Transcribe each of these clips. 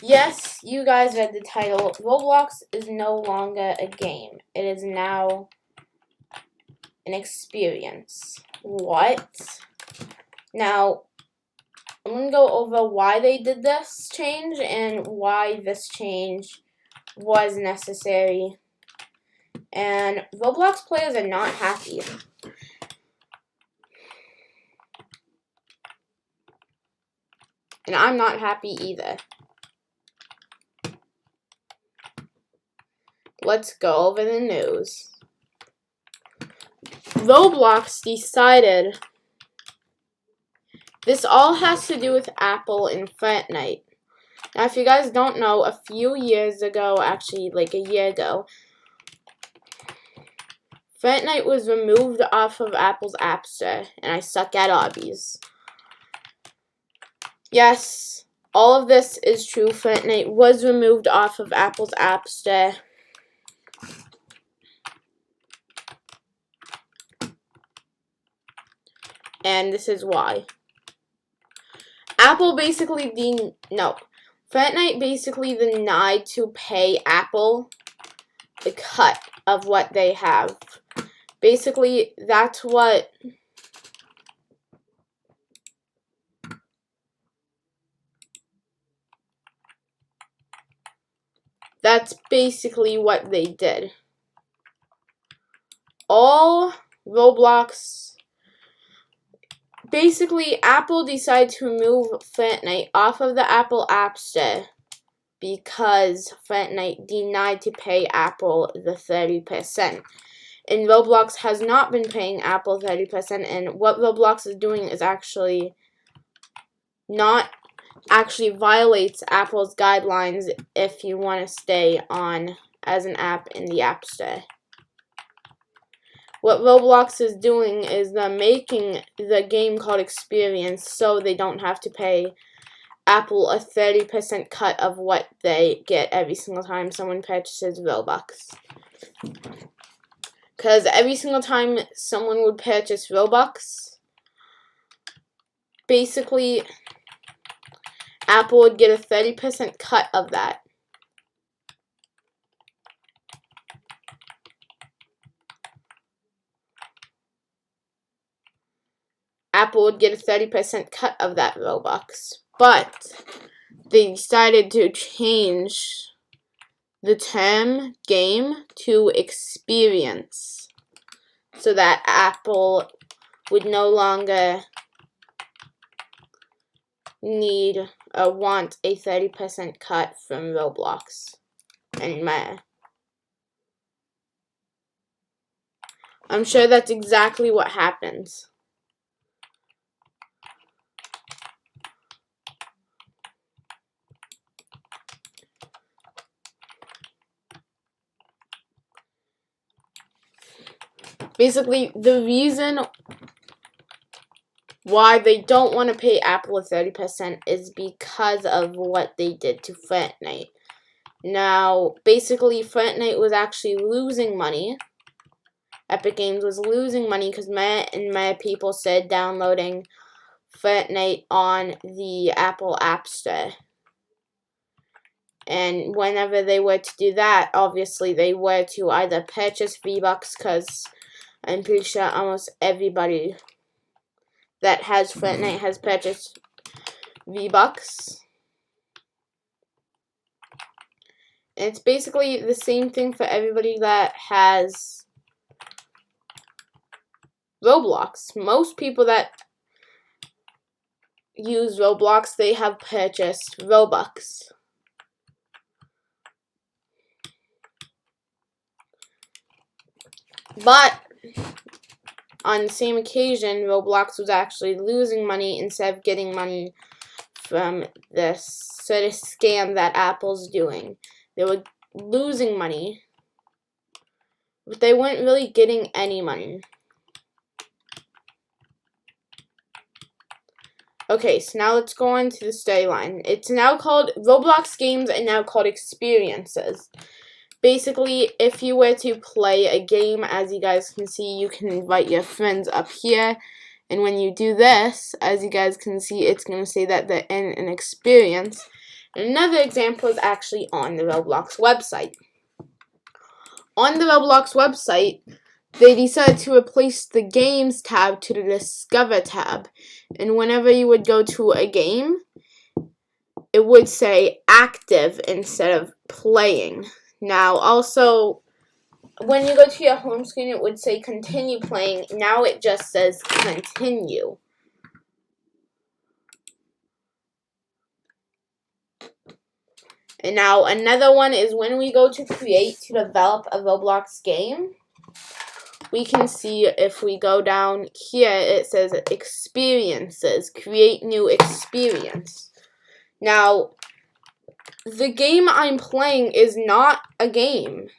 Yes, you guys read the title. Roblox is no longer a game. It is now an experience. What? Now, I'm going to go over why they did this change and why this change was necessary. And Roblox players are not happy. And I'm not happy either. Let's go over the news. Roblox decided this all has to do with Apple and Fortnite. Now, if you guys don't know, a few years ago, actually like a year ago, Fortnite was removed off of Apple's App Store, and I suck at obbies. Yes, all of this is true. Fortnite was removed off of Apple's App Store. And this is why. Fortnite basically denied to pay Apple the cut of what they have. Basically, that's basically what they did. All Roblox... Basically, Apple decided to remove Fortnite off of the Apple App Store because Fortnite denied to pay Apple the 30%. And Roblox has not been paying Apple 30%, and what Roblox is doing is actually violates Apple's guidelines if you want to stay on as an app in the App Store. What Roblox is doing is they're making the game called Experience so they don't have to pay Apple a 30% cut of what they get every single time someone purchases Robux. Because every single time someone would purchase Robux, basically Apple would get a 30% cut of that. Apple would get a 30% cut of that Robux. But they decided to change the term game to experience so that Apple would no longer need or want a 30% cut from Roblox anymore. I'm sure that's exactly what happens. Basically, the reason why they don't want to pay Apple a 30% is because of what they did to Fortnite. Now, basically, Fortnite was actually losing money. Epic Games was losing money because more people started downloading Fortnite on the Apple App Store. And whenever they were to do that, obviously they were to either purchase V-Bucks, because I'm pretty sure almost everybody that has Fortnite has purchased V-Bucks. And it's basically the same thing for everybody that has Roblox. Most people that use Roblox, they have purchased Robux. But on the same occasion, Roblox was actually losing money instead of getting money from this sort of scam that Apple's doing. They were losing money, but they weren't really getting any money. Okay, so now let's go on to the storyline. It's now called, Roblox games are now called experiences. Basically, if you were to play a game, as you guys can see, you can invite your friends up here, And when you do this, as you guys can see, it's going to say that they're in an experience. And another example is actually on the Roblox website. On the Roblox website, they decided to replace the Games tab to the Discover tab. And whenever you would go to a game, it would say active instead of playing. Now, also, when you go to your home screen, it would say continue playing. Now it just says continue. And now another one is when we go to create to develop a Roblox game, we can see if we go down here, it says experiences, create new experience. Now, the game I'm playing is not a game.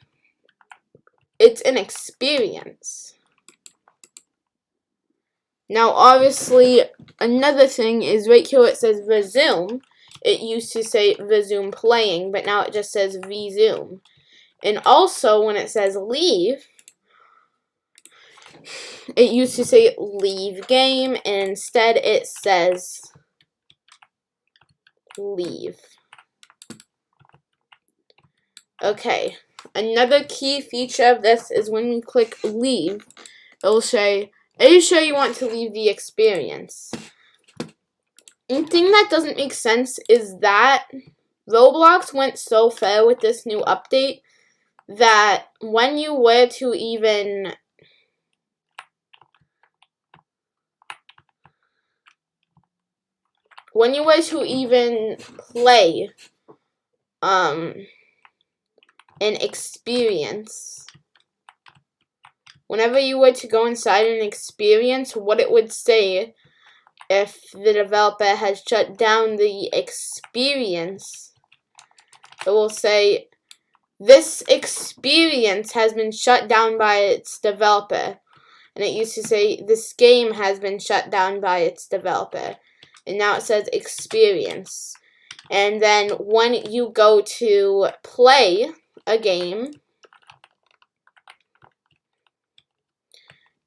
It's an experience. Now, obviously, another thing is right here it says resume. It used to say resume playing, but now it just says resume. And also, when it says leave, it used to say leave game, and instead it says leave. Okay, another key feature of this is when we click leave, it will say, are you sure you want to leave the experience? One thing that doesn't make sense is that Roblox went so far with this new update that when you were to even play an experience, whenever you were to go inside an experience, what it would say if the developer has shut down the experience, it will say, this experience has been shut down by its developer. And it used to say, this game has been shut down by its developer. And now it says experience. And then when you go to play a game,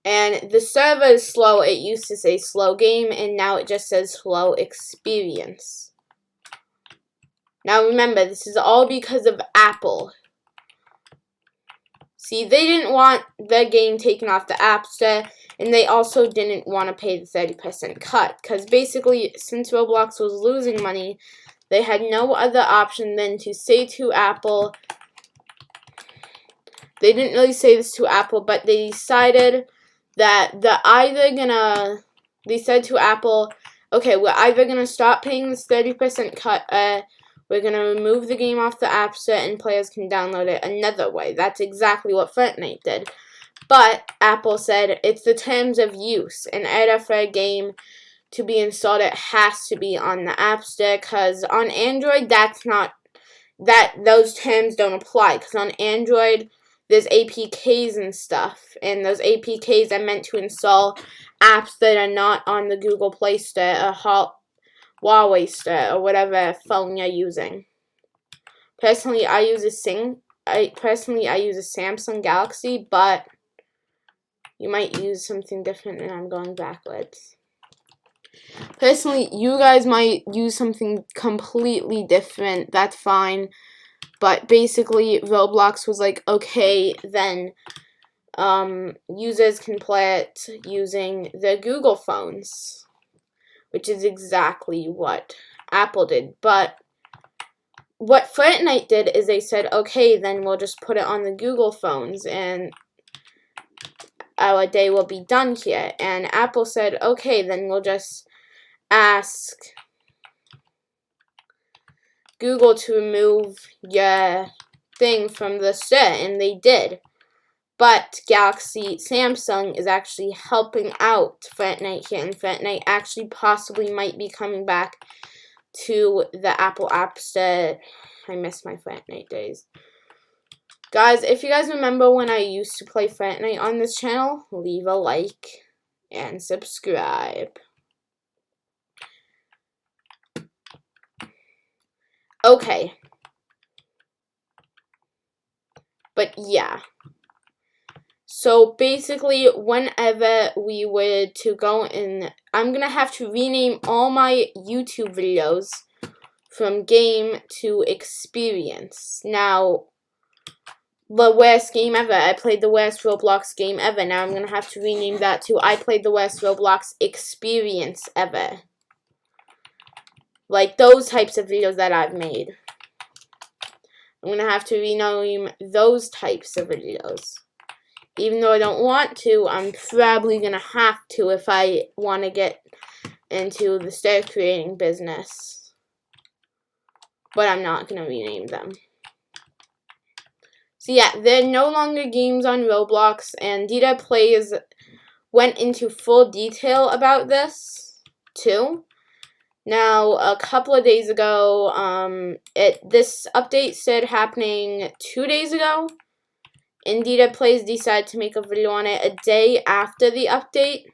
and the server is slow, it used to say slow game, and now it just says slow experience. Now remember, this is all because of Apple. See, they didn't want their game taken off the App Store, and they also didn't want to pay the 30% cut. Because basically, since Roblox was losing money, they had no other option than to say to Apple, they didn't really say this to Apple, but they decided that they said to Apple, okay, we're either going to stop paying this 30% cut, we're going to remove the game off the App Store and players can download it another way. That's exactly what Fortnite did. But Apple said it's the terms of use. In order for a game to be installed, it has to be on the App Store, because on Android, those terms don't apply, because on Android, there's APKs and stuff, and those APKs are meant to install apps that are not on the Google Play Store or Huawei Store or whatever phone you're using. Personally, I use a Samsung Galaxy, but you might use something different, and I'm going backwards. Personally, you guys might use something completely different. That's fine. But basically, Roblox was like, okay, then users can play it using their Google phones, which is exactly what Apple did. But what Fortnite did is they said, okay, then we'll just put it on the Google phones, and our day will be done here. And Apple said, okay, then we'll just ask Google to remove your thing from the store, and they did. But Samsung is actually helping out Fortnite here, and Fortnite actually possibly might be coming back to the Apple App Store. I miss my Fortnite days. Guys, if you guys remember when I used to play Fortnite on this channel, leave a like and subscribe. Okay. But yeah. So So basically, whenever we were to go in, I'm going to have to rename all my YouTube videos from game to experience. Now, the worst game ever. I played the worst Roblox game ever. Now I'm going to have to rename that to I played the worst Roblox experience ever. Like those types of videos that I've made. I'm going to have to rename those types of videos. Even though I don't want to, I'm probably going to have to if I want to get into the star creating business. But I'm not going to rename them. So yeah, they're no longer games on Roblox, and Dita Plays went into full detail about this, too. Now, a couple of days ago, this update said happening 2 days ago. Dita Plays decided to make a video on it a day after the update.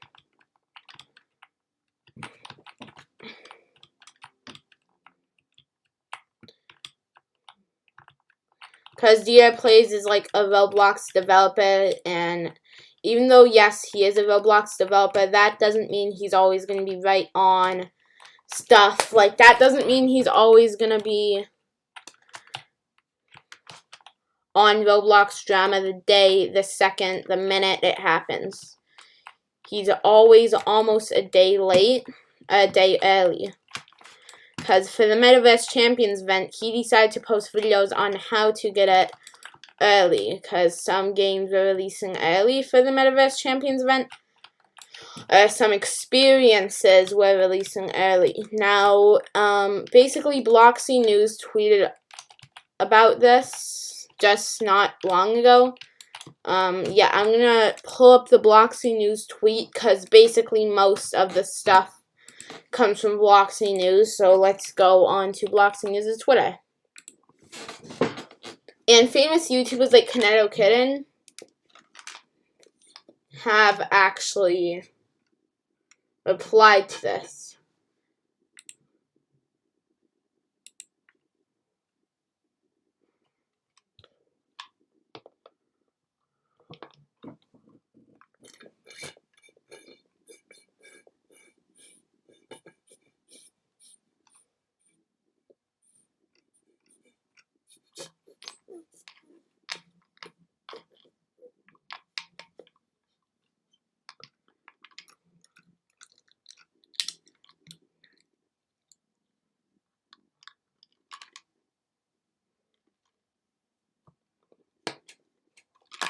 Because Dita Plays is like a Roblox developer, and even though, yes, he is a Roblox developer, that doesn't mean he's always going to be right on stuff. Like, that doesn't mean he's always going to be on Roblox drama the day, the second, the minute it happens. He's always almost a day late, a day early. Because for the Metaverse Champions event, he decided to post videos on how to get it early. Because some games were releasing early for the Metaverse Champions event. Some experiences were releasing early. Now, basically, Bloxy News tweeted about this just not long ago. Yeah, I'm going to pull up the Bloxy News tweet because basically most of the stuff comes from Bloxy News. So let's go on to Bloxy News' Twitter. And famous YouTubers like Kineto Kitten have actually replied to this.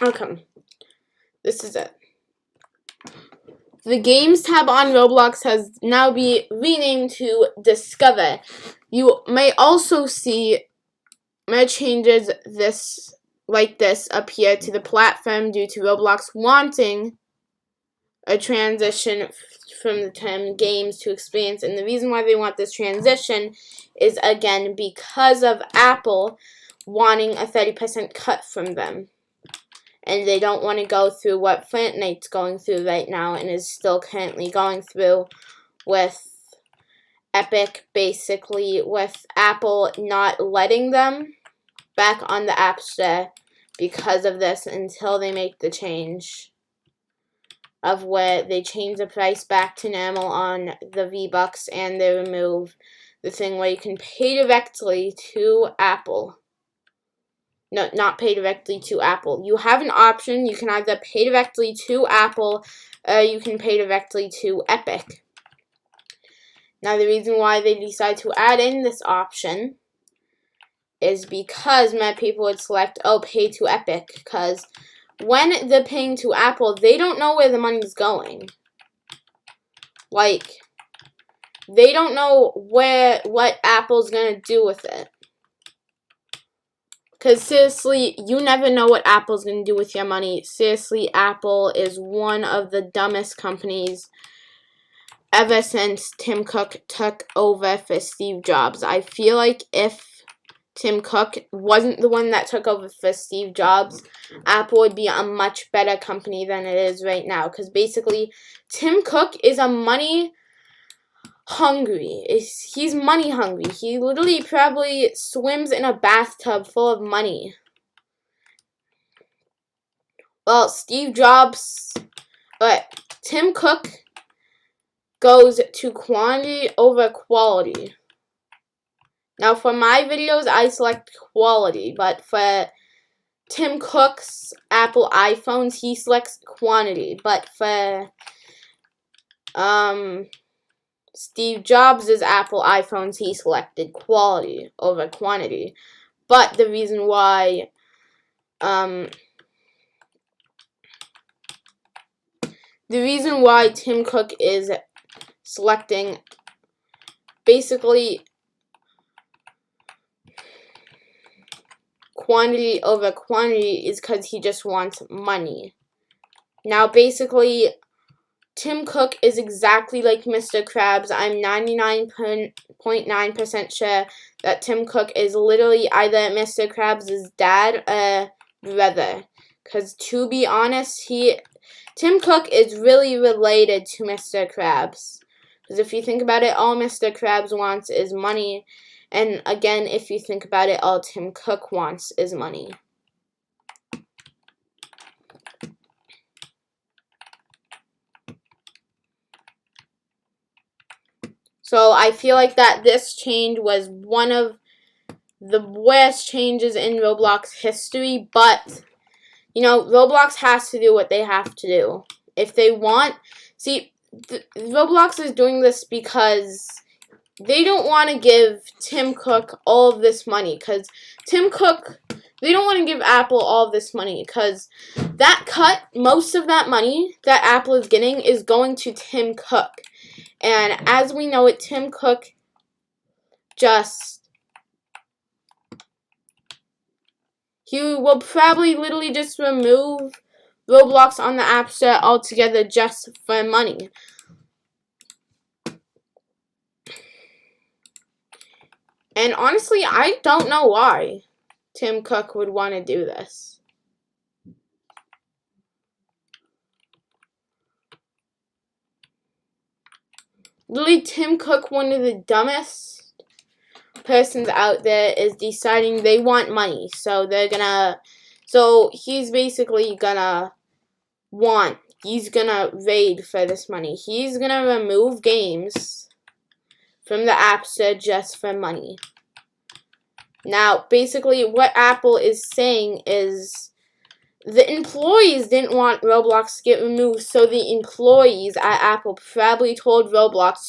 Okay, this is it. The Games tab on Roblox has now been renamed to Discover. You may also see more changes like this appear to the platform due to Roblox wanting a transition from the term games to experience. And the reason why they want this transition is, again, because of Apple wanting a 30% cut from them. And they don't want to go through what Fortnite's going through right now and is still currently going through with Epic, basically, with Apple not letting them back on the App Store because of this until they make the change of where they change the price back to normal on the V-Bucks and they remove the thing where you can pay directly to Apple. No, not pay directly to Apple. You have an option. You can either pay directly to Apple or you can pay directly to Epic. Now, the reason why they decide to add in this option is because many people would select, oh, pay to Epic. Because when they're paying to Apple, they don't know where the money's going. Like, they don't know what Apple's going to do with it. Because seriously, you never know what Apple's going to do with your money. Seriously, Apple is one of the dumbest companies ever since Tim Cook took over for Steve Jobs. I feel like if Tim Cook wasn't the one that took over for Steve Jobs, Apple would be a much better company than it is right now. Because basically, Tim Cook is a money hungry. He's money hungry. He literally probably swims in a bathtub full of money. Well, Tim Cook goes to quantity over quality. Now, for my videos, I select quality, but for Tim Cook's Apple iPhones, he selects quantity. But for Steve Jobs' Apple iPhones, he selected quality over quantity. But the reason why Tim Cook is selecting basically quantity over quantity is because he just wants money. Now, basically, Tim Cook is exactly like Mr. Krabs. I'm 99.9% sure that Tim Cook is literally either Mr. Krabs' dad or brother. Because to be honest, Tim Cook is really related to Mr. Krabs. Because if you think about it, all Mr. Krabs wants is money. And again, if you think about it, all Tim Cook wants is money. So I feel like that this change was one of the worst changes in Roblox history. But, you know, Roblox has to do what they have to do. If they want... See, Roblox is doing this because they don't want to give Tim Cook all of this money. Because Tim Cook, they don't want to give Apple all of this money. Because most of that money that Apple is getting is going to Tim Cook. And as we know it, Tim Cook he will probably literally just remove Roblox on the App Store altogether just for money. And honestly, I don't know why Tim Cook would want to do this. Literally, Tim Cook, one of the dumbest persons out there, is deciding they want money. So he's basically he's gonna raid for this money. He's gonna remove games from the App Store just for money. Now, basically, what Apple is saying is the employees didn't want Roblox to get removed, so the employees at Apple probably told Roblox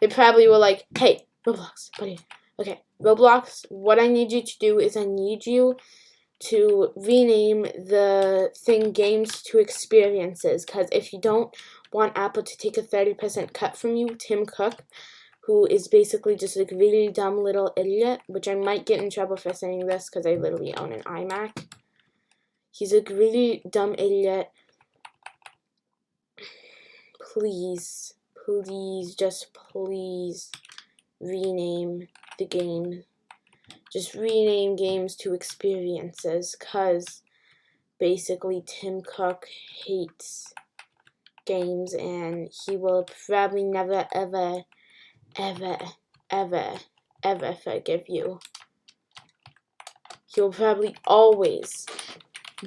they probably were like, hey, Roblox, buddy, okay, Roblox, what I need you to do is I need you to rename the thing games to experiences, because if you don't want Apple to take a 30% cut from you, Tim Cook, who is basically just a really dumb little idiot, which I might get in trouble for saying this because I literally own an iMac. He's a really dumb idiot. Please, just please rename the game. Just rename games to experiences, because basically Tim Cook hates games and he will probably never, ever, ever, ever, ever forgive you. He'll probably always...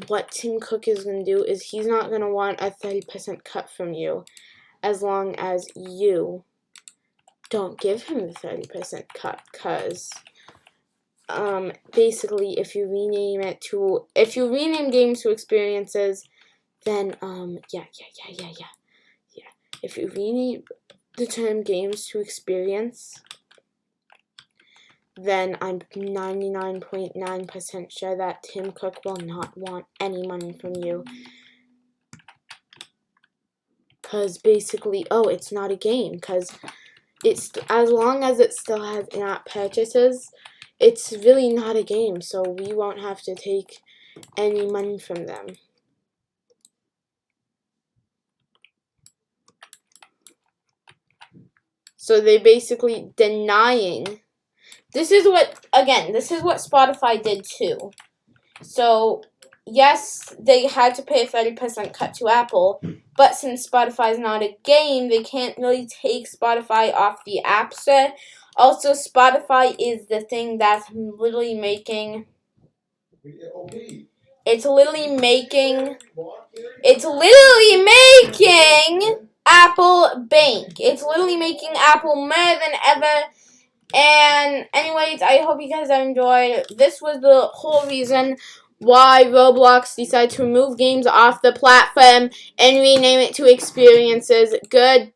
What Tim Cook is going to do is he's not going to want a 30% cut from you as long as you don't give him the 30% cut, because basically if you rename games to experiences, then if you rename the term games to experience, then I'm 99.9% sure that Tim Cook will not want any money from you. Because basically, it's not a game. Because as long as it still has in-app purchases, it's really not a game. So we won't have to take any money from them. So they're basically denying... This is what Spotify did too. So, yes, they had to pay a 30% cut to Apple, but since Spotify is not a game, they can't really take Spotify off the App Store. Also, Spotify is the thing that's literally making It's literally making Apple bank. It's literally making Apple more than ever. And anyways, I hope you guys have enjoyed. This was the whole reason why Roblox decided to remove games off the platform and rename it to Experiences. Goodbye.